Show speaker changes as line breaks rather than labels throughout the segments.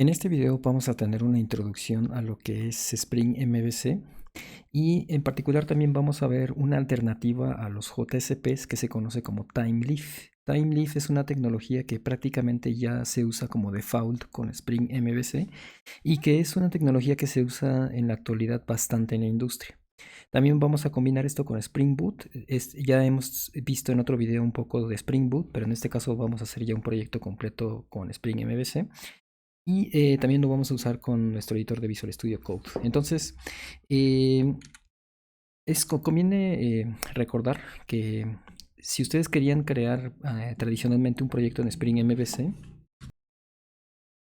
En este video vamos a tener una introducción a lo que es Spring MVC y en particular también vamos a ver una alternativa a los JSPs que se conoce como TimeLeaf. TimeLeaf es una tecnología que prácticamente ya se usa como default con Spring MVC y que es una tecnología que se usa en la actualidad bastante en la industria. También vamos a combinar esto con Spring Boot. Ya hemos visto en otro video un poco de Spring Boot, pero en este caso vamos a hacer ya un proyecto completo con Spring MVC. Y también lo vamos a usar con nuestro editor de Visual Studio Code. Entonces, eh, conviene recordar que si ustedes querían crear tradicionalmente un proyecto en Spring MVC,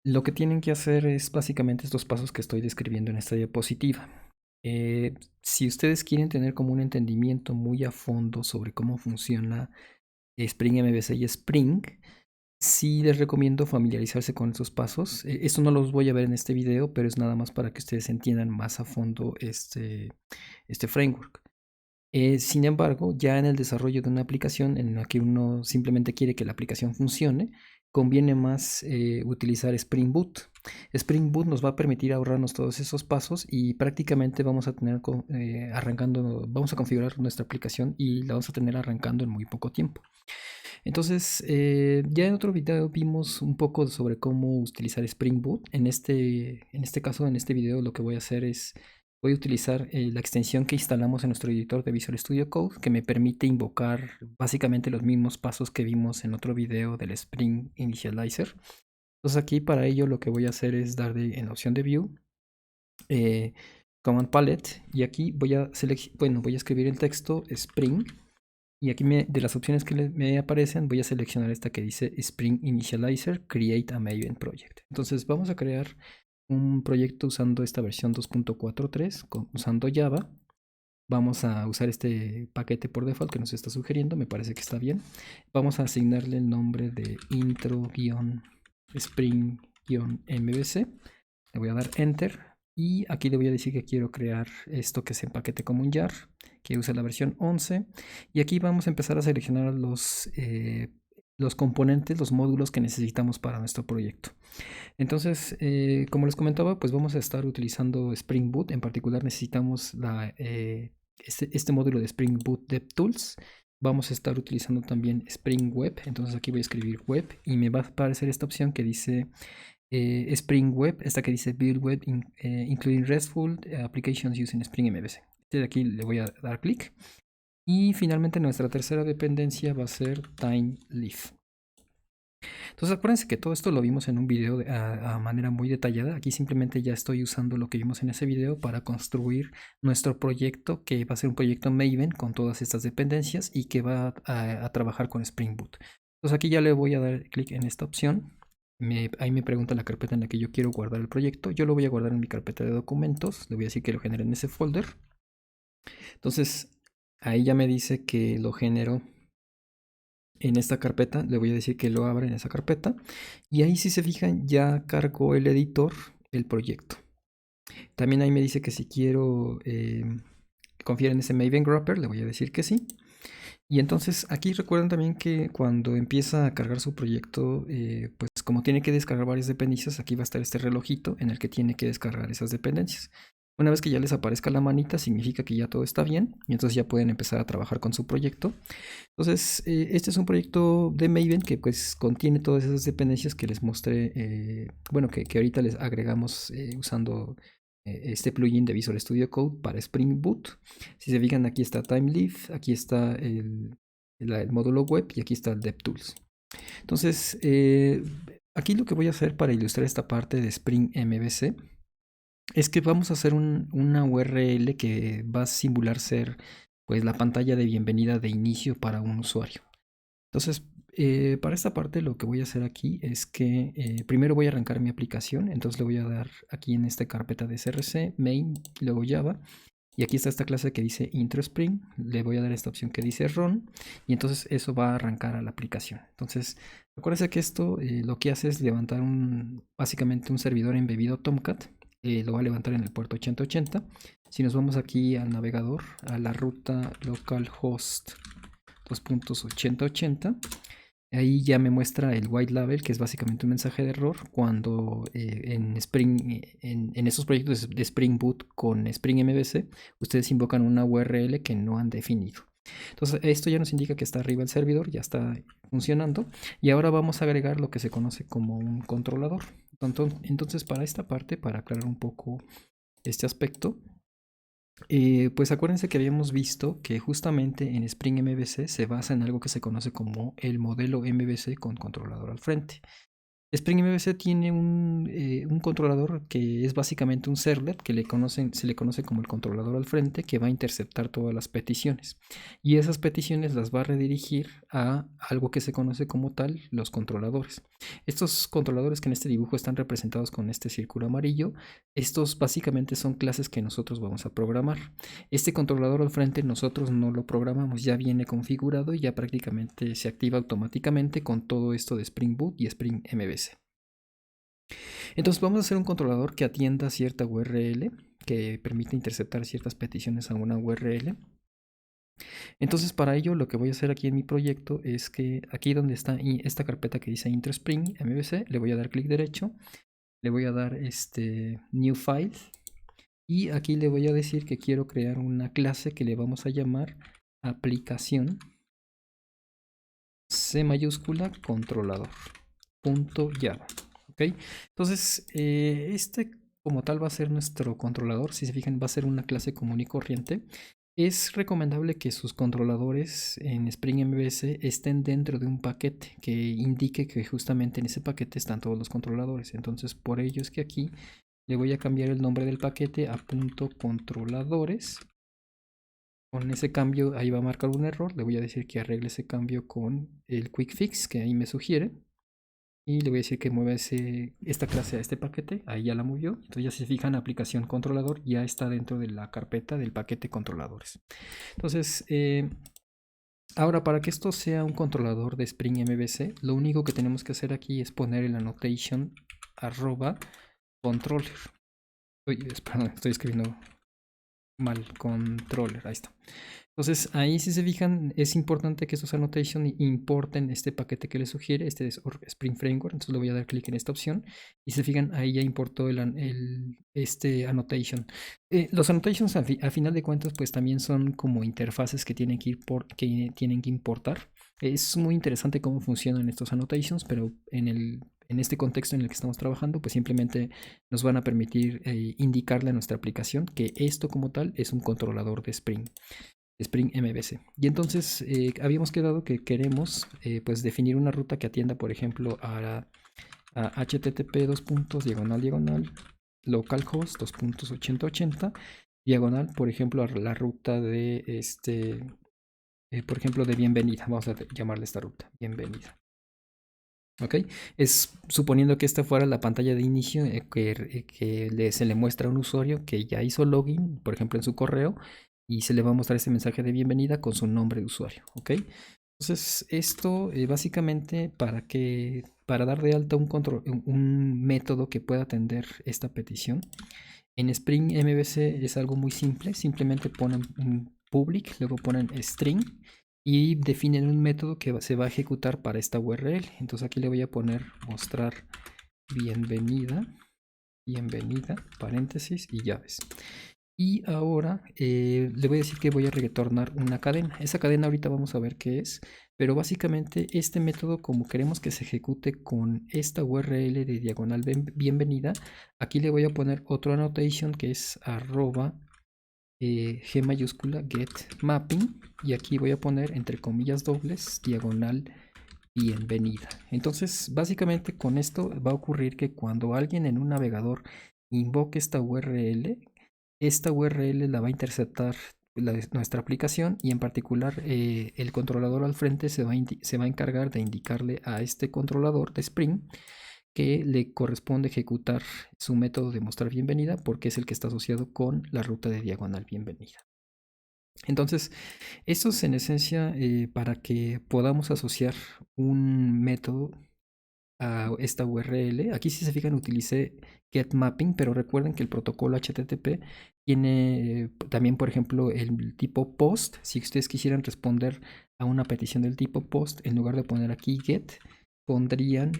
lo que tienen que hacer es básicamente estos pasos que estoy describiendo en esta diapositiva. Si ustedes quieren tener como un entendimiento muy a fondo sobre cómo funciona Spring MVC y Spring, sí les recomiendo familiarizarse con esos pasos. Esto no los voy a ver en este video, pero es nada más para que ustedes entiendan más a fondo este framework. Sin embargo, ya en el desarrollo de una aplicación en la que uno simplemente quiere que la aplicación funcione, conviene más utilizar Spring Boot. Spring Boot nos va a permitir ahorrarnos todos esos pasos y prácticamente vamos a tener vamos a configurar nuestra aplicación y la vamos a tener arrancando en muy poco tiempo. Entonces, ya en otro video vimos un poco sobre cómo utilizar Spring Boot. En este caso, en este video, lo que voy a hacer es, voy a utilizar la extensión que instalamos en nuestro editor de Visual Studio Code, que me permite invocar básicamente los mismos pasos que vimos en otro video del Spring Initializer. Entonces aquí para ello lo que voy a hacer es darle en la opción de View, Command Palette, y aquí voy a escribir el texto Spring. Y aquí de las opciones que me aparecen voy a seleccionar esta que dice Spring Initializer Create a Maven Project. Entonces vamos a crear un proyecto usando esta versión 2.43 usando Java. Vamos a usar este paquete por default que nos está sugiriendo, me parece que está bien. Vamos a asignarle el nombre de intro-spring-mbc. Le voy a dar Enter y aquí le voy a decir que quiero crear esto que se empaquete como un jar, que use la versión 11. Y aquí vamos a empezar a seleccionar los componentes, los módulos que necesitamos para nuestro proyecto. Entonces, como les comentaba, pues vamos a estar utilizando Spring Boot. En particular necesitamos este módulo de Spring Boot DevTools. Vamos a estar utilizando también Spring Web. Entonces aquí voy a escribir Web y me va a aparecer esta opción que dice Spring Web, esta que dice Build Web Including RESTful Applications Using Spring MVC. De aquí le voy a dar clic. Y finalmente nuestra tercera dependencia va a ser TimeLeaf. Entonces acuérdense que todo esto lo vimos en un video a manera muy detallada. Aquí simplemente ya estoy usando lo que vimos en ese video para construir nuestro proyecto, que va a ser un proyecto Maven con todas estas dependencias y que va a trabajar con Spring Boot. Entonces aquí ya le voy a dar clic en esta opción. Ahí me pregunta la carpeta en la que yo quiero guardar el proyecto. Yo lo voy a guardar en mi carpeta de documentos. Le voy a decir que lo genere en ese folder. Entonces ahí ya me dice que lo genero en esta carpeta. Le voy a decir que lo abra en esa carpeta. Y ahí, si se fijan, ya cargó el editor el proyecto. También ahí me dice que si quiero confiar en ese Maven Wrapper, le voy a decir que sí. Y entonces aquí recuerden también que cuando empieza a cargar su proyecto, pues como tiene que descargar varias dependencias, aquí va a estar este relojito en el que tiene que descargar esas dependencias. Una vez que ya les aparezca la manita, significa que ya todo está bien y entonces ya pueden empezar a trabajar con su proyecto. Entonces, este es un proyecto de Maven que pues contiene todas esas dependencias que les mostré, bueno, que ahorita les agregamos usando este plugin de Visual Studio Code para Spring Boot. Si se fijan, aquí está TimeLeaf, aquí está el módulo web y aquí está el DevTools. Entonces, aquí lo que voy a hacer para ilustrar esta parte de Spring MVC es que vamos a hacer una URL que va a simular ser pues la pantalla de bienvenida de inicio para un usuario. Entonces, para esta parte lo que voy a hacer aquí es que primero voy a arrancar mi aplicación. Entonces le voy a dar aquí en esta carpeta de src, main, luego Java. Y aquí está esta clase que dice intro Spring. Le voy a dar esta opción que dice run. Y entonces eso va a arrancar a la aplicación. Entonces, acuérdense que esto lo que hace es levantar básicamente un servidor embebido Tomcat. Lo va a levantar en el puerto 8080. Si nos vamos aquí al navegador, a la ruta localhost 2.8080, Ahí ya me muestra el white label, que es básicamente un mensaje de error cuando en Spring, en esos proyectos de Spring Boot con Spring MVC, ustedes invocan una URL que no han definido. Entonces esto ya nos indica que está arriba el servidor, ya está funcionando. Y ahora vamos a agregar lo que se conoce como un controlador. Entonces para esta parte, para aclarar un poco este aspecto, pues acuérdense que habíamos visto que justamente en Spring MVC se basa en algo que se conoce como el modelo MVC con controlador al frente. Spring MVC tiene un controlador que es básicamente un servlet que se le conoce como el controlador al frente, que va a interceptar todas las peticiones. Y esas peticiones las va a redirigir a algo que se conoce como tal los controladores. Estos controladores que en este dibujo están representados con este círculo amarillo, estos básicamente son clases que nosotros vamos a programar. Este controlador al frente nosotros no lo programamos, ya viene configurado y ya prácticamente se activa automáticamente con todo esto de Spring Boot y Spring MVC. Entonces vamos a hacer un controlador que atienda cierta URL, que permite interceptar ciertas peticiones a una URL. Entonces para ello lo que voy a hacer aquí en mi proyecto es que aquí donde está esta carpeta que dice intro Spring MVC, le voy a dar clic derecho, le voy a dar New File y aquí le voy a decir que quiero crear una clase que le vamos a llamar aplicación C mayúscula controlador .java. ¿Ok? Entonces, este como tal va a ser nuestro controlador. Si se fijan, va a ser una clase común y corriente. Es recomendable que sus controladores en Spring MVC estén dentro de un paquete que indique que justamente en ese paquete están todos los controladores. Entonces, por ello es que aquí le voy a cambiar el nombre del paquete a .controladores. Con ese cambio ahí va a marcar un error. Le voy a decir que arregle ese cambio con el quick fix que ahí me sugiere. Y le voy a decir que mueva esta clase a este paquete. Ahí ya la movió. Entonces ya se fijan, aplicación controlador ya está dentro de la carpeta del paquete controladores. Entonces, ahora para que esto sea un controlador de Spring MVC, lo único que tenemos que hacer aquí es poner el annotation @controller. Perdón, estoy escribiendo mal, controller, ahí está. Entonces ahí si se fijan es importante que estos annotations importen este paquete que les sugiere, este es Spring Framework, entonces le voy a dar clic en esta opción y se fijan ahí ya importó este annotation. Los annotations a final de cuentas pues también son como interfaces que tienen que importar. Es muy interesante cómo funcionan estos annotations, pero en este contexto en el que estamos trabajando, pues simplemente nos van a permitir indicarle a nuestra aplicación que esto como tal es un controlador de Spring MVC. Y entonces habíamos quedado que queremos pues definir una ruta que atienda, por ejemplo, a http diagonal localhost 2.8080 diagonal, por ejemplo, a la ruta de por ejemplo, de bienvenida. Vamos a llamarle esta ruta, bienvenida. ¿Ok? Es suponiendo que esta fuera la pantalla de inicio que se le muestra a un usuario que ya hizo login, por ejemplo, en su correo, y se le va a mostrar este mensaje de bienvenida con su nombre de usuario. ¿Ok? Entonces, esto básicamente para dar de alta un método que pueda atender esta petición. En Spring MVC es algo muy simple, simplemente ponen un public, luego ponen string y definen un método que se va a ejecutar para esta URL. Entonces aquí le voy a poner mostrar bienvenida, paréntesis y llaves. Y ahora le voy a decir que voy a retornar una cadena. Esa cadena ahorita vamos a ver qué es, pero básicamente este método, como queremos que se ejecute con esta URL de diagonal bienvenida, aquí le voy a poner otro annotation que es G mayúscula get mapping, y aquí voy a poner entre comillas dobles diagonal bienvenida. Entonces básicamente con esto va a ocurrir que cuando alguien en un navegador invoque esta URL la va a interceptar nuestra aplicación, y en particular el controlador al frente se va a encargar de indicarle a este controlador de Spring que le corresponde ejecutar su método de mostrar bienvenida porque es el que está asociado con la ruta de diagonal bienvenida. Entonces, esto es en esencia para que podamos asociar un método a esta URL. Aquí si se fijan utilicé getMapping, pero recuerden que el protocolo HTTP tiene también, por ejemplo, el tipo POST. Si ustedes quisieran responder a una petición del tipo post, en lugar de poner aquí get, pondrían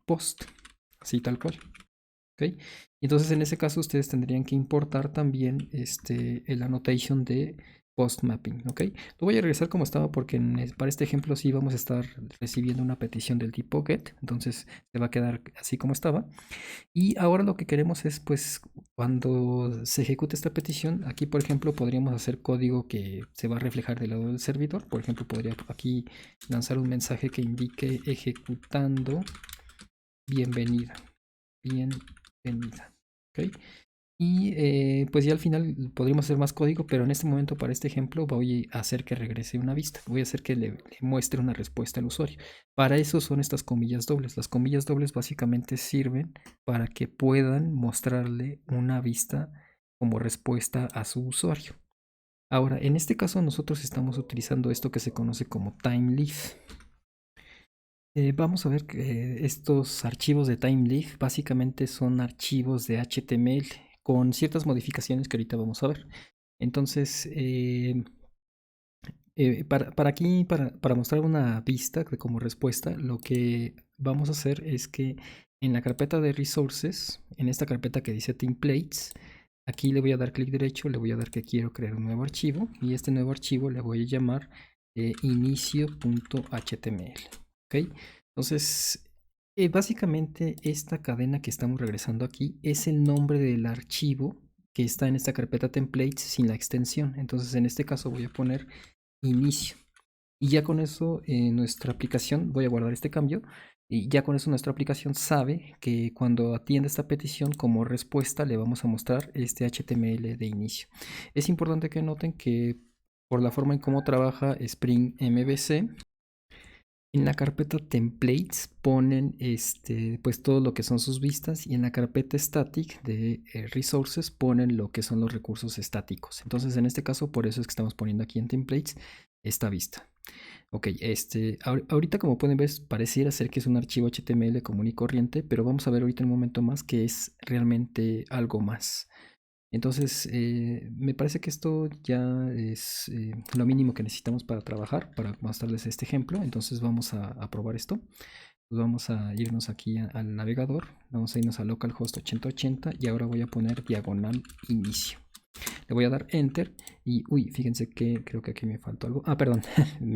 post, así tal cual. ¿Okay? Entonces en ese caso ustedes tendrían que importar también el annotation de post mapping. ¿Ok? Lo voy a regresar como estaba porque para este ejemplo sí vamos a estar recibiendo una petición del tipo get. Entonces se va a quedar así como estaba. Y ahora lo que queremos es, pues, cuando se ejecute esta petición, aquí por ejemplo podríamos hacer código que se va a reflejar del lado del servidor. Por ejemplo, podría aquí lanzar un mensaje que indique ejecutando bienvenida. Bienvenida. ¿Okay? Y pues ya al final podríamos hacer más código, pero en este momento para este ejemplo voy a hacer que regrese una vista. Voy a hacer que le muestre una respuesta al usuario. Para eso son estas comillas dobles. Las comillas dobles básicamente sirven para que puedan mostrarle una vista como respuesta a su usuario. Ahora, en este caso nosotros estamos utilizando esto que se conoce como TimeLeaf. Vamos a ver que estos archivos de TimeLeaf básicamente son archivos de HTML con ciertas modificaciones que ahorita vamos a ver. Entonces, para mostrar una vista como respuesta, lo que vamos a hacer es que en la carpeta de resources, en esta carpeta que dice templates, aquí le voy a dar clic derecho, le voy a dar que quiero crear un nuevo archivo y este nuevo archivo le voy a llamar inicio.html. ¿Ok? Entonces, básicamente esta cadena que estamos regresando aquí es el nombre del archivo que está en esta carpeta templates sin la extensión. Entonces, en este caso voy a poner inicio. Y ya con eso nuestra aplicación, voy a guardar este cambio, y ya con eso nuestra aplicación sabe que cuando atienda esta petición como respuesta le vamos a mostrar este HTML de inicio. Es importante que noten que por la forma en cómo trabaja Spring MVC, en la carpeta templates ponen pues todo lo que son sus vistas y en la carpeta static de resources ponen lo que son los recursos estáticos. Entonces en este caso por eso es que estamos poniendo aquí en templates esta vista. Ok, ahorita como pueden ver pareciera ser que es un archivo HTML común y corriente, pero vamos a ver ahorita en un momento más que es realmente algo más. Entonces, me parece que esto ya es lo mínimo que necesitamos para trabajar, para mostrarles este ejemplo. Entonces vamos a probar esto. Pues vamos a irnos aquí al navegador, vamos a irnos a localhost 8080 y ahora voy a poner diagonal inicio. Le voy a dar enter y, uy, fíjense que creo que aquí me faltó algo. Ah, perdón,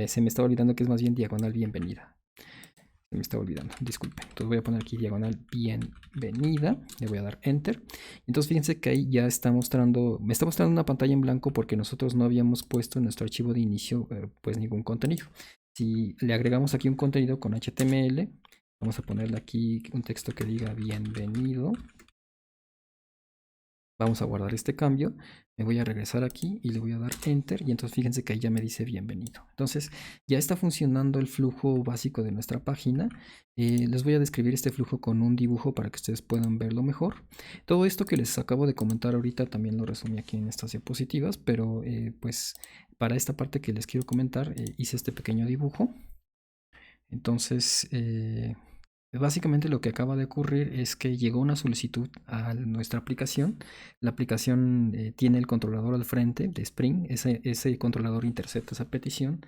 se me estaba olvidando que es más bien diagonal bienvenida. Se me estaba olvidando, disculpen. Entonces voy a poner aquí diagonal bienvenida. Le voy a dar enter. Entonces fíjense que ahí ya está mostrando, me está mostrando una pantalla en blanco porque nosotros no habíamos puesto en nuestro archivo de inicio pues ningún contenido. Si le agregamos aquí un contenido con HTML, vamos a ponerle aquí un texto que diga bienvenido. Vamos a guardar este cambio, me voy a regresar aquí y le voy a dar enter y entonces fíjense que ahí ya me dice bienvenido. Entonces ya está funcionando el flujo básico de nuestra página. Les voy a describir este flujo con un dibujo para que ustedes puedan verlo mejor. Todo esto que les acabo de comentar ahorita también lo resumí aquí en estas diapositivas, pero pues para esta parte que les quiero comentar hice este pequeño dibujo. Entonces básicamente lo que acaba de ocurrir es que llegó una solicitud a nuestra aplicación. La aplicación tiene el controlador al frente de Spring. Ese controlador intercepta esa petición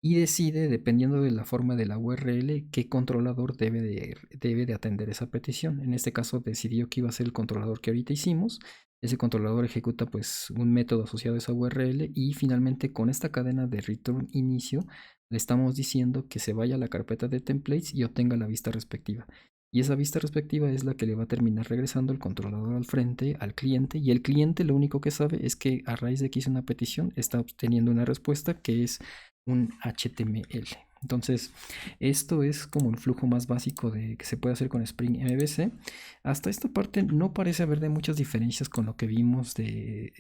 y decide, dependiendo de la forma de la URL, qué controlador debe de atender esa petición. En este caso decidió que iba a ser el controlador que ahorita hicimos. Ese controlador ejecuta pues un método asociado a esa URL y finalmente con esta cadena de return inicio le estamos diciendo que se vaya a la carpeta de templates y obtenga la vista respectiva. Y esa vista respectiva es la que le va a terminar regresando el controlador al frente al cliente. Y el cliente lo único que sabe es que a raíz de que hizo una petición está obteniendo una respuesta que es un HTML. Entonces, esto es como el flujo más básico que se puede hacer con Spring MVC. Hasta esta parte no parece haber de muchas diferencias con lo que vimos de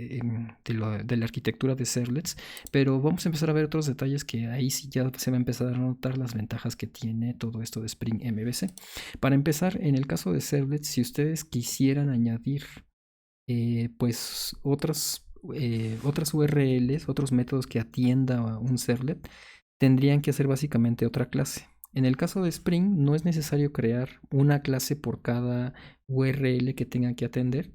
la arquitectura de servlets, pero vamos a empezar a ver otros detalles que ahí sí ya se va a empezar a notar las ventajas que tiene todo esto de Spring MVC. Para empezar, en el caso de servlets, si ustedes quisieran añadir pues otras URLs, otros métodos que atienda un servlet, tendrían que hacer básicamente otra clase. En el caso de Spring no es necesario crear una clase por cada URL que tengan que atender.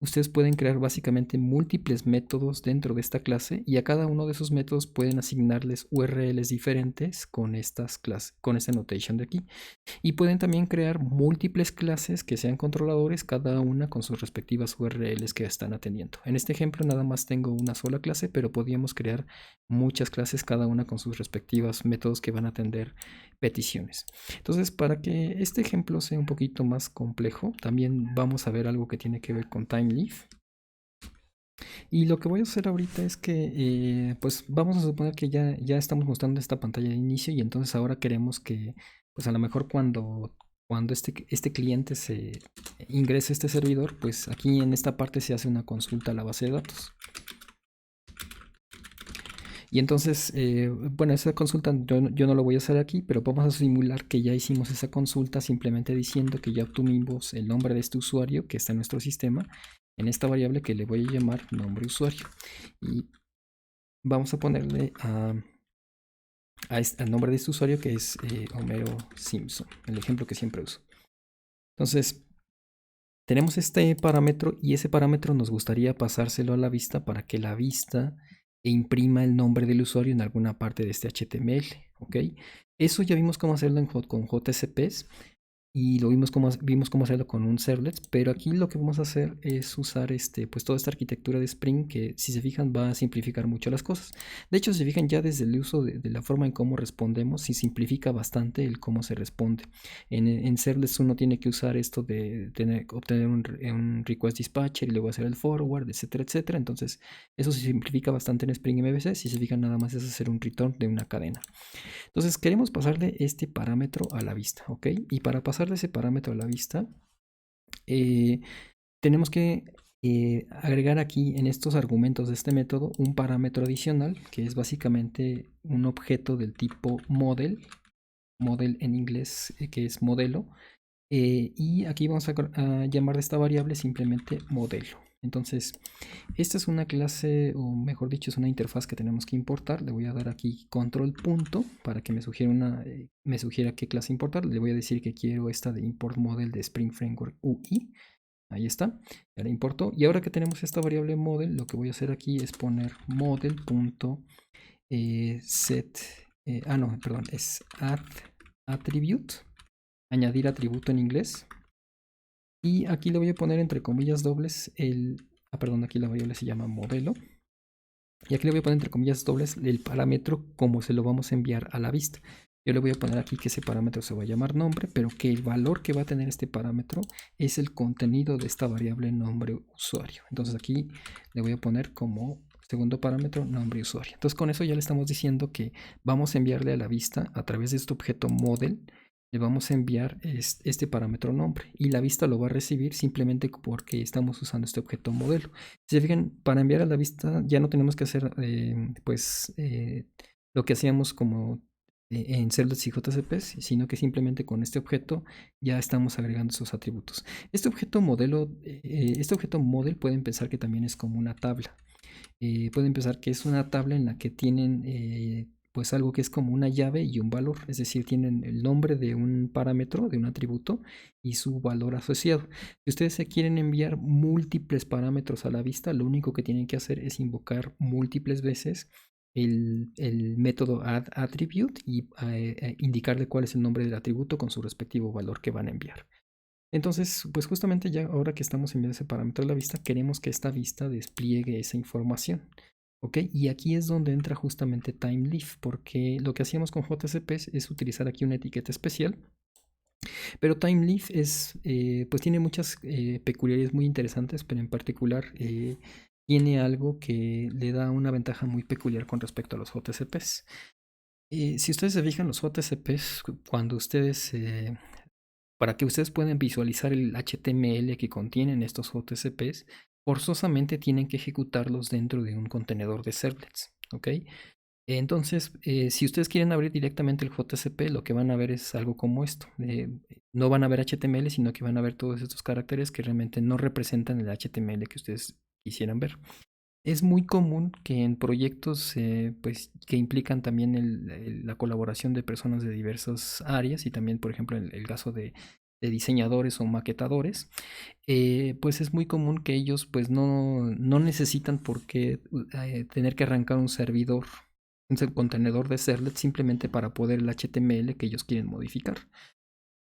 ustedes pueden crear básicamente múltiples métodos dentro de esta clase y a cada uno de esos métodos pueden asignarles URLs diferentes con estas clases, con esta notation de aquí. Y pueden también crear múltiples clases que sean controladores, cada una con sus respectivas URLs que están atendiendo. En este ejemplo nada más tengo una sola clase, pero podríamos crear muchas clases, cada una con sus respectivos métodos que van a atender peticiones. Entonces, para que este ejemplo sea un poquito más complejo, también vamos a ver algo que tiene que ver con TimeLeaf. Y lo que voy a hacer ahorita es que, pues vamos a suponer que ya estamos mostrando esta pantalla de inicio y entonces ahora queremos que, pues a lo mejor cuando este cliente se ingrese a este servidor, pues aquí en esta parte se hace una consulta a la base de datos. Y entonces, bueno, esa consulta yo no lo voy a hacer aquí, pero vamos a simular que ya hicimos esa consulta simplemente diciendo que ya obtuvimos el nombre de este usuario que está en nuestro sistema en esta variable que le voy a llamar nombre usuario. Y vamos a ponerle al nombre de este usuario que es Homero Simpson, el ejemplo que siempre uso. Entonces, tenemos este parámetro y ese parámetro nos gustaría pasárselo a la vista para que la vista imprima el nombre del usuario en alguna parte de este HTML, ¿ok? Eso ya vimos cómo hacerlo con JSPs y vimos cómo hacerlo con un servlet, pero aquí lo que vamos a hacer es usar pues toda esta arquitectura de Spring que, si se fijan, va a simplificar mucho las cosas. De hecho, si se fijan, ya desde el uso de la forma en cómo respondemos, sí simplifica bastante el cómo se responde. En servlets uno tiene que usar esto de obtener un request dispatcher y luego hacer el forward, etcétera, etcétera. Entonces, eso se simplifica bastante en Spring MVC. Si se fijan, nada más es hacer un return de una cadena. Entonces queremos pasarle este parámetro a la vista, ¿ok? Y para pasarle ese parámetro a la vista, tenemos que agregar aquí en estos argumentos de este método un parámetro adicional, que es básicamente un objeto del tipo model en inglés, que es modelo, y aquí vamos a llamar de esta variable simplemente modelo. Entonces, esta es una clase, o mejor dicho, es una interfaz que tenemos que importar. Le voy a dar aquí control punto para que me sugiera qué clase importar. Le voy a decir que quiero esta de import model de Spring Framework UI. Ahí está, ya la importó. Y ahora que tenemos esta variable model, lo que voy a hacer aquí es poner model.set, no, perdón, es add attribute, añadir atributo en inglés. Y aquí le voy a poner entre comillas dobles perdón, aquí la variable se llama modelo. Y aquí le voy a poner entre comillas dobles el parámetro como se lo vamos a enviar a la vista. Yo le voy a poner aquí que ese parámetro se va a llamar nombre, pero que el valor que va a tener este parámetro es el contenido de esta variable nombre usuario. Entonces aquí le voy a poner como segundo parámetro nombre usuario. Entonces con eso ya le estamos diciendo que vamos a enviarle a la vista a través de este objeto model, le vamos a enviar este parámetro nombre y la vista lo va a recibir simplemente porque estamos usando este objeto modelo. Si se fijan, para enviar a la vista ya no tenemos que hacer lo que hacíamos como en servlets y JCPs, sino que simplemente con este objeto ya estamos agregando esos atributos. Este objeto modelo, este objeto model pueden pensar que también es como una tabla. Pueden pensar que es una tabla en la que tienen pues algo que es como una llave y un valor, es decir, tienen el nombre de un parámetro, de un atributo y su valor asociado. Si ustedes se quieren enviar múltiples parámetros a la vista, lo único que tienen que hacer es invocar múltiples veces el método addAttribute y indicarle cuál es el nombre del atributo con su respectivo valor que van a enviar. Entonces, pues justamente ya ahora que estamos enviando ese parámetro a la vista, queremos que esta vista despliegue esa información. ¿Ok? Y aquí es donde entra justamente TimeLeaf, porque lo que hacíamos con JCPs es utilizar aquí una etiqueta especial. Pero TimeLeaf pues tiene muchas peculiaridades muy interesantes, pero en particular tiene algo que le da una ventaja muy peculiar con respecto a los JCPs. Si ustedes se fijan, los JCPs, para que ustedes puedan visualizar el HTML que contienen estos JCPs, forzosamente tienen que ejecutarlos dentro de un contenedor de servlets, ¿ok? Entonces, si ustedes quieren abrir directamente el JCP, lo que van a ver es algo como esto. No van a ver HTML, sino que van a ver todos estos caracteres que realmente no representan el HTML que ustedes quisieran ver. Es muy común que en proyectos pues, que implican también la colaboración de personas de diversas áreas y también, por ejemplo, en el caso de diseñadores o maquetadores, pues es muy común que ellos pues no necesitan por qué tener que arrancar un servidor, un contenedor de servlet simplemente para poder el HTML que ellos quieren modificar.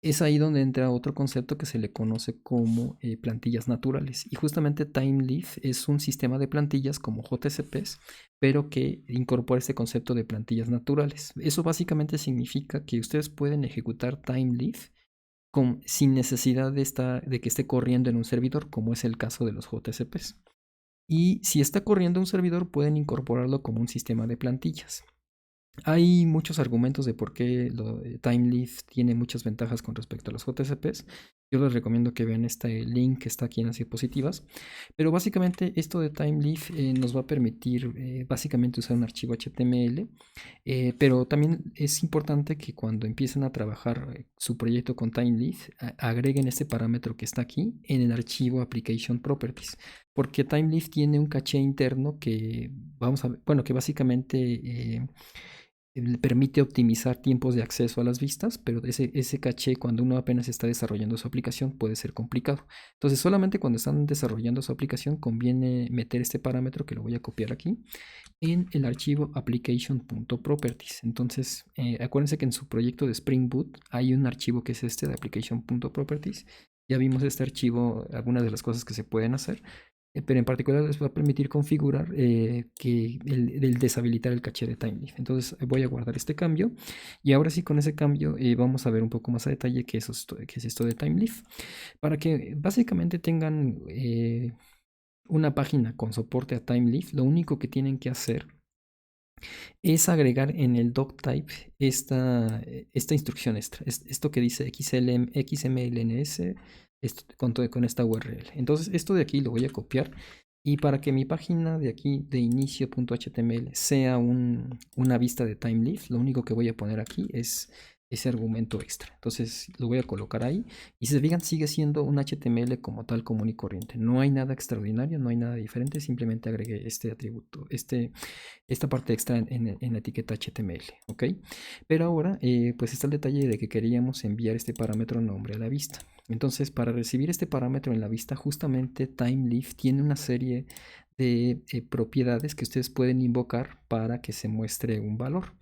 Es ahí donde entra otro concepto que se le conoce como plantillas naturales. Y justamente TimeLeaf es un sistema de plantillas como JCPs, pero que incorpora este concepto de plantillas naturales. Eso básicamente significa que ustedes pueden ejecutar TimeLeaf sin necesidad de que esté corriendo en un servidor, como es el caso de los JCPs. Y si está corriendo un servidor, pueden incorporarlo como un sistema de plantillas. Hay muchos argumentos de por qué TimeLeaf tiene muchas ventajas con respecto a los JCPs. Yo les recomiendo que vean este link que está aquí en las diapositivas. Pero básicamente esto de TimeLeaf nos va a permitir básicamente usar un archivo HTML. Pero también es importante que cuando empiecen a trabajar su proyecto con TimeLeaf, agreguen este parámetro que está aquí en el archivo Application Properties. Porque TimeLeaf tiene un caché interno que que básicamente le permite optimizar tiempos de acceso a las vistas, pero ese caché cuando uno apenas está desarrollando su aplicación puede ser complicado. Entonces solamente cuando están desarrollando su aplicación conviene meter este parámetro, que lo voy a copiar aquí, en el archivo application.properties. Entonces acuérdense que en su proyecto de Spring Boot hay un archivo que es este de application.properties. Ya vimos este archivo, algunas de las cosas que se pueden hacer, pero en particular les va a permitir configurar que el deshabilitar el caché de TimeLeaf. Entonces voy a guardar este cambio y ahora sí, con ese cambio vamos a ver un poco más a detalle qué es esto de TimeLeaf, para que básicamente tengan una página con soporte a TimeLeaf. Lo único que tienen que hacer es agregar en el doctype esta instrucción extra, esto que dice XMLNS con esta URL. Entonces esto de aquí lo voy a copiar, y para que mi página de aquí de inicio.html sea una vista de TimeLeaf, lo único que voy a poner aquí es ese argumento extra. Entonces lo voy a colocar ahí, y si se fijan sigue siendo un HTML como tal, común y corriente. No hay nada extraordinario, no hay nada diferente, simplemente agregué este atributo, esta parte extra en la etiqueta HTML, ¿ok? Pero ahora pues está el detalle de que queríamos enviar este parámetro nombre a la vista. Entonces, para recibir este parámetro en la vista, justamente TimeLeaf tiene una serie de propiedades que ustedes pueden invocar para que se muestre un valor.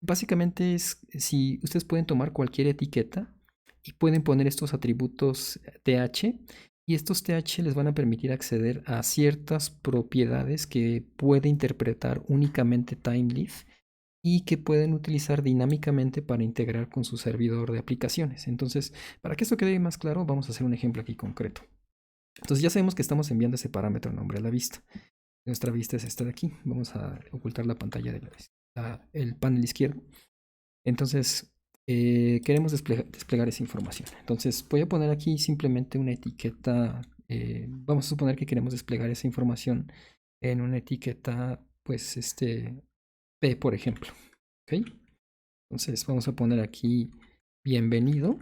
Básicamente si ustedes pueden tomar cualquier etiqueta y pueden poner estos atributos th, y estos th les van a permitir acceder a ciertas propiedades que puede interpretar únicamente TimeLeaf y que pueden utilizar dinámicamente para integrar con su servidor de aplicaciones. Entonces, para que esto quede más claro, vamos a hacer un ejemplo aquí concreto. Entonces ya sabemos que estamos enviando ese parámetro nombre a la vista. Nuestra vista es esta de aquí. Vamos a ocultar la pantalla el panel izquierdo. Entonces queremos desplegar esa información. Entonces voy a poner aquí simplemente una etiqueta. Vamos a suponer que queremos desplegar esa información en una etiqueta, pues P, por ejemplo. ¿Ok? Entonces vamos a poner aquí bienvenido.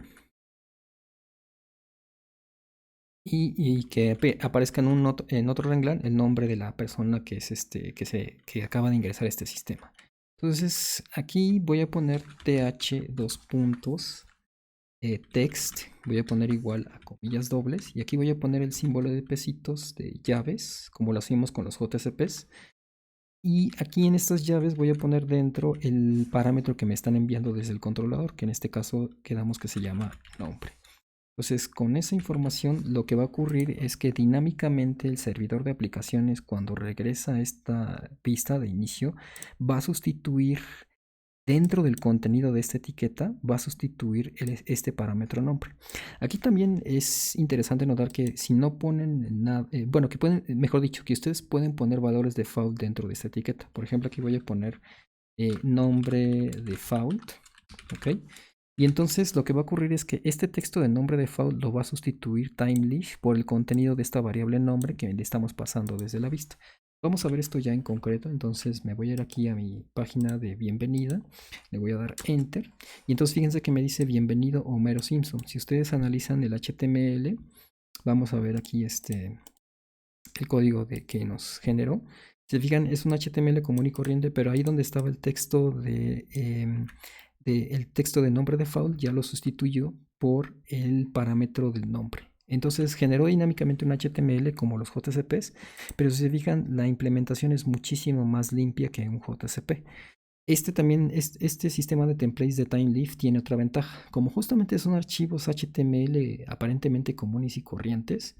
Y que aparezca en otro renglón el nombre de la persona que es que acaba de ingresar a este sistema. Entonces aquí voy a poner th dos puntos text, voy a poner igual a comillas dobles, y aquí voy a poner el símbolo de pesitos de llaves, como lo hacíamos con los JCPs. Y aquí en estas llaves voy a poner dentro el parámetro que me están enviando desde el controlador, que en este caso quedamos que se llama nombre. Entonces, con esa información lo que va a ocurrir es que dinámicamente el servidor de aplicaciones, cuando regresa a esta pista de inicio, va a sustituir dentro del contenido de esta etiqueta, va a sustituir este parámetro nombre. Aquí también es interesante notar que si no ponen nada, bueno, que pueden, mejor dicho, que ustedes pueden poner valores default dentro de esta etiqueta. Por ejemplo, aquí voy a poner nombre default, ¿ok? Y entonces lo que va a ocurrir es que este texto de nombre default lo va a sustituir TimeLeaf por el contenido de esta variable nombre que le estamos pasando desde la vista. Vamos a ver esto ya en concreto. Entonces me voy a ir aquí a mi página de bienvenida, le voy a dar enter, y entonces fíjense que me dice bienvenido Homero Simpson. Si ustedes analizan el HTML, vamos a ver aquí el código que nos generó. Si se fijan, es un HTML común y corriente, pero ahí donde estaba el texto el texto de nombre default ya lo sustituyó por el parámetro del nombre. Entonces generó dinámicamente un HTML como los JCPs, pero si se fijan, la implementación es muchísimo más limpia que un JCP. Este sistema de templates de TimeLeaf tiene otra ventaja. Como justamente son archivos HTML aparentemente comunes y corrientes,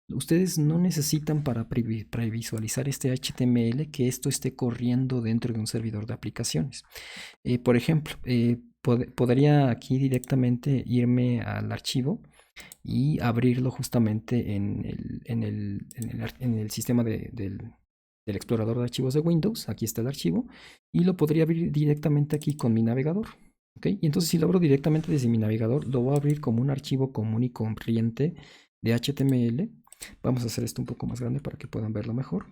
ustedes no necesitan para previsualizar este HTML que esto esté corriendo dentro de un servidor de aplicaciones. Por ejemplo, podría aquí directamente irme al archivo y abrirlo justamente en el sistema del explorador de archivos de Windows. Aquí está el archivo y lo podría abrir directamente aquí con mi navegador. ¿Okay? Y entonces si lo abro directamente desde mi navegador, lo voy a abrir como un archivo común y corriente de HTML. Vamos a hacer esto un poco más grande para que puedan verlo mejor.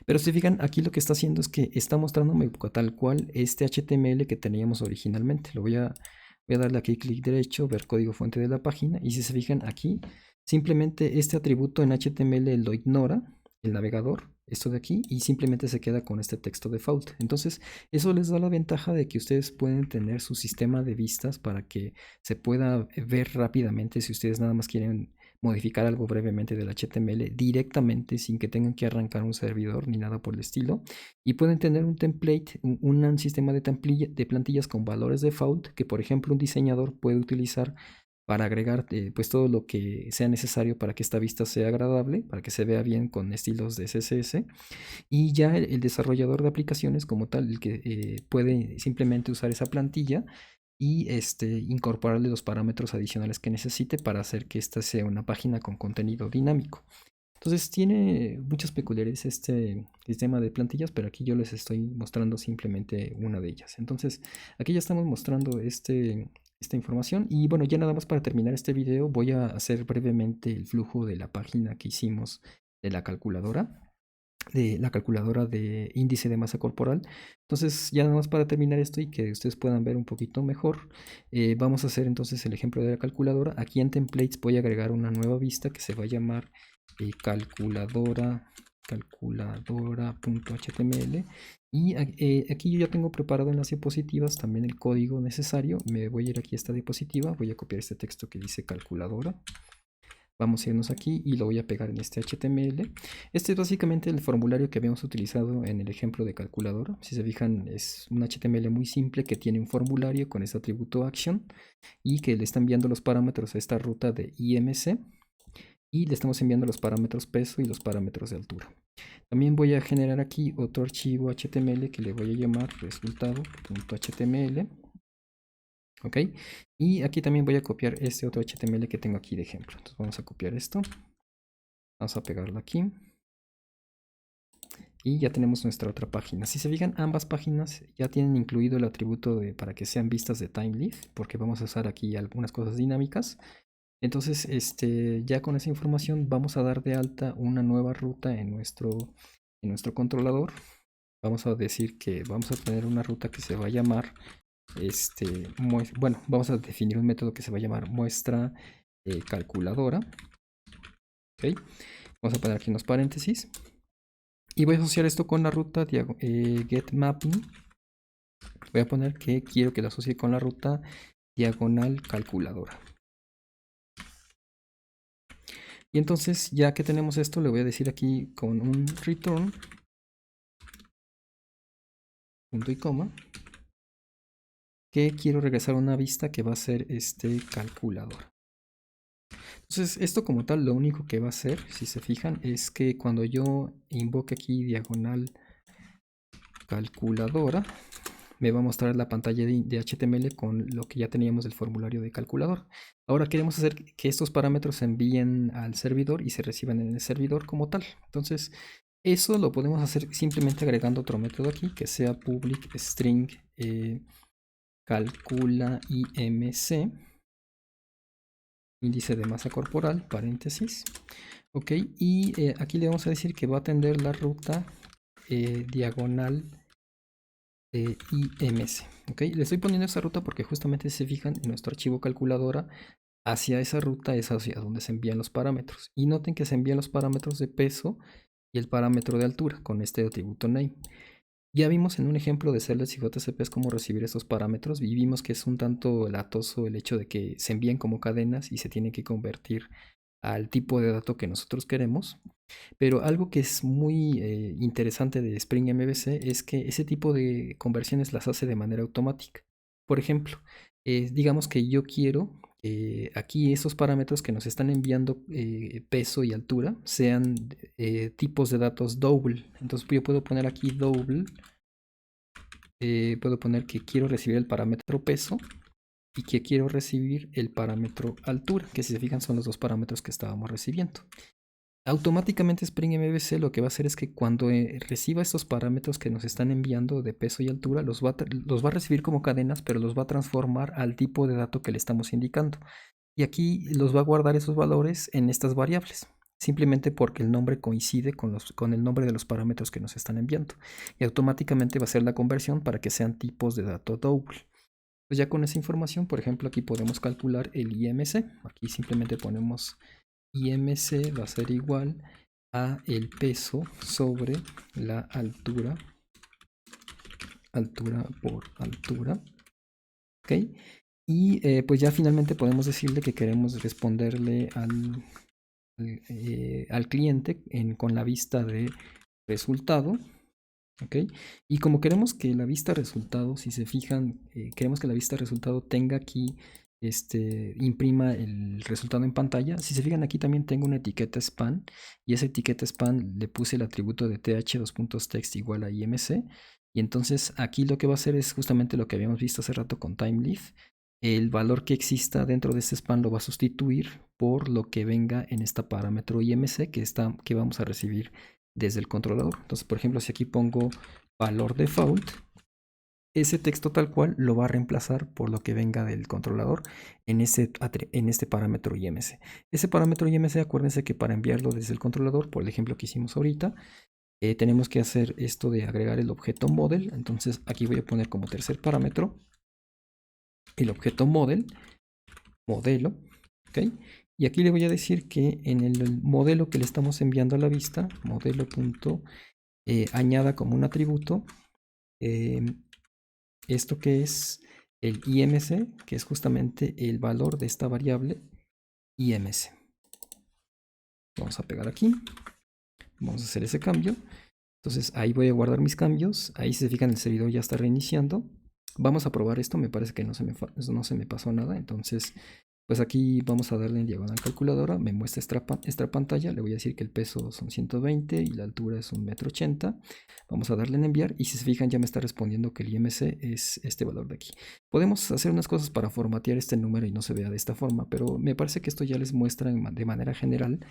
Pero si fijan, aquí lo que está haciendo es que está mostrándome tal cual este HTML que teníamos originalmente. Voy a darle aquí clic derecho, ver código fuente de la página, y si se fijan aquí, simplemente este atributo en HTML lo ignora el navegador, esto de aquí, y simplemente se queda con este texto default. Entonces, eso les da la ventaja de que ustedes pueden tener su sistema de vistas para que se pueda ver rápidamente si ustedes nada más quieren modificar algo brevemente del HTML directamente sin que tengan que arrancar un servidor ni nada por el estilo. Y pueden tener un template, un sistema de plantillas con valores default que, por ejemplo, un diseñador puede utilizar para agregar pues todo lo que sea necesario para que esta vista sea agradable, para que se vea bien con estilos de CSS. Y ya el desarrollador de aplicaciones como tal, el que puede simplemente usar esa plantilla y incorporarle los parámetros adicionales que necesite para hacer que esta sea una página con contenido dinámico. Entonces tiene muchas peculiaridades este sistema de plantillas, pero aquí yo les estoy mostrando simplemente una de ellas. Entonces aquí ya estamos mostrando esta información y bueno, ya nada más para terminar este video voy a hacer brevemente el flujo de la página que hicimos de la calculadora de índice de masa corporal. Entonces ya nada más para terminar esto y que ustedes puedan ver un poquito mejor, vamos a hacer entonces el ejemplo de la calculadora. Aquí en templates voy a agregar una nueva vista que se va a llamar calculadora.html y aquí yo ya tengo preparado en las diapositivas también el código necesario. Me voy a ir aquí a esta diapositiva, voy a copiar este texto que dice calculadora. Vamos a irnos aquí y lo voy a pegar en este HTML. Este es básicamente el formulario que habíamos utilizado en el ejemplo de calculadora. Si se fijan, es un HTML muy simple que tiene un formulario con este atributo action y que le está enviando los parámetros a esta ruta de IMC y le estamos enviando los parámetros peso y los parámetros de altura. También voy a generar aquí otro archivo HTML que le voy a llamar resultado.html. ¿Ok? Y aquí también voy a copiar este otro HTML que tengo aquí de ejemplo. Entonces vamos a copiar esto. Vamos a pegarlo aquí. Y ya tenemos nuestra otra página. Si se fijan, ambas páginas ya tienen incluido el atributo para que sean vistas de TimeLeaf, porque vamos a usar aquí algunas cosas dinámicas. Entonces, ya con esa información vamos a dar de alta una nueva ruta en nuestro controlador. Vamos a decir que vamos a tener una ruta que se va a llamar bueno, vamos a definir un método que se va a llamar muestra calculadora. ¿Okay? Vamos a poner aquí unos paréntesis y voy a asociar esto con la ruta getMapping. Voy a poner que quiero que la asocie con la ruta diagonal calculadora. Y entonces, ya que tenemos esto, le voy a decir aquí con un return punto y coma que quiero regresar a una vista que va a ser calculador. Entonces esto como tal lo único que va a hacer, si se fijan, es que cuando yo invoque aquí diagonal calculadora, me va a mostrar la pantalla de HTML con lo que ya teníamos del formulario de calculador. Ahora queremos hacer que estos parámetros se envíen al servidor y se reciban en el servidor como tal. Entonces eso lo podemos hacer simplemente agregando otro método aquí que sea public string calcula imc índice de masa corporal, paréntesis. Ok, y aquí le vamos a decir que va a atender la ruta diagonal IMC. Ok, le estoy poniendo esa ruta porque justamente si se fijan en nuestro archivo calculadora, hacia esa ruta es hacia donde se envían los parámetros. Y noten que se envían los parámetros de peso y el parámetro de altura con este atributo name. Ya vimos en un ejemplo de servlets y JCPs cómo recibir esos parámetros y vimos que es un tanto latoso el hecho de que se envíen como cadenas y se tienen que convertir al tipo de dato que nosotros queremos. Pero algo que es muy interesante de Spring MVC es que ese tipo de conversiones las hace de manera automática. Por ejemplo, digamos que yo quiero aquí esos parámetros que nos están enviando peso y altura sean tipos de datos double. Entonces yo puedo poner aquí double, puedo poner que quiero recibir el parámetro peso y que quiero recibir el parámetro altura, que si se fijan son los dos parámetros que estábamos recibiendo. Automáticamente Spring MVC lo que va a hacer es que cuando reciba estos parámetros que nos están enviando de peso y altura, los va a recibir como cadenas, pero los va a transformar al tipo de dato que le estamos indicando. Y aquí los va a guardar esos valores en estas variables, simplemente porque el nombre coincide con el nombre de los parámetros que nos están enviando. Y automáticamente va a hacer la conversión para que sean tipos de dato double. Pues ya con esa información, por ejemplo, aquí podemos calcular el IMC. Aquí simplemente ponemos IMC va a ser igual a el peso sobre la altura, altura por altura, ¿ok? Y pues ya finalmente podemos decirle que queremos responderle al cliente con la vista de resultado, ¿ok? Y como queremos que la vista resultado, si se fijan, queremos que la vista resultado tenga aquí imprima el resultado en pantalla. Si se fijan aquí también tengo una etiqueta span y esa etiqueta span le puse el atributo de th2.text igual a imc y entonces aquí lo que va a hacer es justamente lo que habíamos visto hace rato con timeleaf. El valor que exista dentro de este span lo va a sustituir por lo que venga en este parámetro imc que vamos a recibir desde el controlador. Entonces, por ejemplo, si aquí pongo valor default, ese texto tal cual lo va a reemplazar por lo que venga del controlador en este parámetro IMC. Ese parámetro IMC, acuérdense que para enviarlo desde el controlador, por el ejemplo que hicimos ahorita, tenemos que hacer esto de agregar el objeto model. Entonces aquí voy a poner como tercer parámetro el objeto modelo, ¿ok? Y aquí le voy a decir que en el modelo que le estamos enviando a la vista, modelo. Añada como un atributo esto que es el IMC, que es justamente el valor de esta variable IMC. Vamos a pegar aquí, vamos a hacer ese cambio. Entonces ahí voy a guardar mis cambios. Ahí si se fijan el servidor ya está reiniciando. Vamos a probar esto, me parece que no se me pasó nada. Entonces pues aquí vamos a darle en diagonal calculadora, me muestra esta pantalla, le voy a decir que el peso son 120 y la altura es 1,80 m. Vamos a darle en enviar y si se fijan ya me está respondiendo que el IMC es este valor de aquí. Podemos hacer unas cosas para formatear este número y no se vea de esta forma, pero me parece que esto ya les muestra de manera general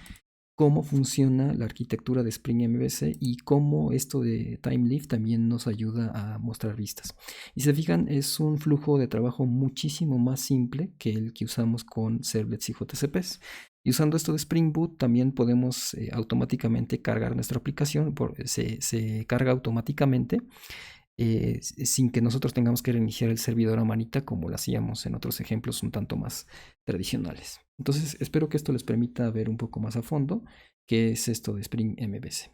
cómo funciona la arquitectura de Spring MVC y cómo esto de timeleaf también nos ayuda a mostrar vistas. Y si se fijan, es un flujo de trabajo muchísimo más simple que el que usamos con servlets y JCPs. Y usando esto de Spring Boot también podemos automáticamente cargar nuestra aplicación, se carga automáticamente sin que nosotros tengamos que reiniciar el servidor a manita como lo hacíamos en otros ejemplos un tanto más tradicionales. Entonces espero que esto les permita ver un poco más a fondo qué es esto de Spring MVC.